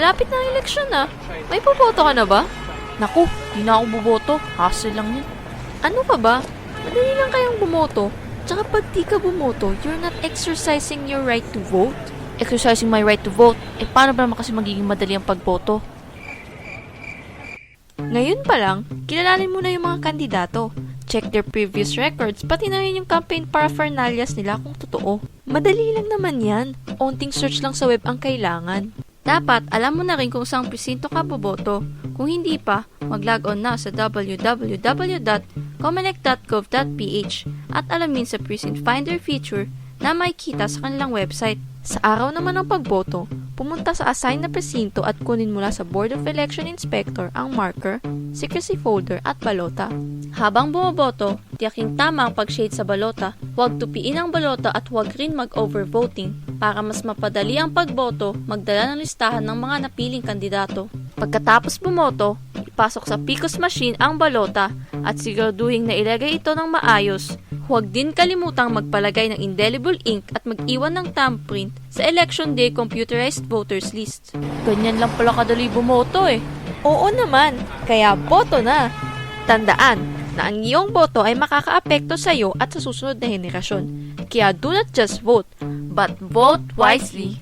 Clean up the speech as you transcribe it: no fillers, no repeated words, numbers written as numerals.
Malapit na ang eleksyon na. May boboto ka na ba? Naku, di na ako boboto. Hassle lang yun. Ano ka ba? Madali lang kayang bumoto. Tsaka pag di ka bumoto, you're not exercising your right to vote. Exercising my right to vote? Paano ba naman kasi magiging madali ang pagboto? Ngayon pa lang, kilalanin mo na yung mga kandidato. Check their previous records, pati na rin yung campaign paraphernalias nila kung totoo. Madali lang naman yan. Onting search lang sa web ang kailangan. Dapat, alam mo na rin kung saan presinto ka boboto. Kung hindi pa, mag-log on na sa www.comelec.gov.ph at alamin sa Precinct Finder feature na makikita sa kanilang website. Sa araw naman ng pagboto, pumunta sa assign na presinto at kunin mula sa Board of Election Inspector ang marker, secrecy folder at balota. Habang bumoboto, tiyaking tama ang pag-shade sa balota, huwag tupiin ang balota at huwag rin mag-overvoting. Para mas mapadali ang pagboto, magdala ng listahan ng mga napiling kandidato. Pagkatapos bumoto, ipasok sa PCOS machine ang balota at siguraduhin na ilagay ito ng maayos. Huwag din kalimutang magpalagay ng indelible ink at mag-iwan ng thumbprint sa Election Day Computerized Voters List. Ganyan lang pala kadali bumoto eh. Oo naman, kaya boto na! Tandaan na ang iyong boto ay makakaapekto sa iyo at sa susunod na henerasyon. Kaya do not just vote, but vote wisely.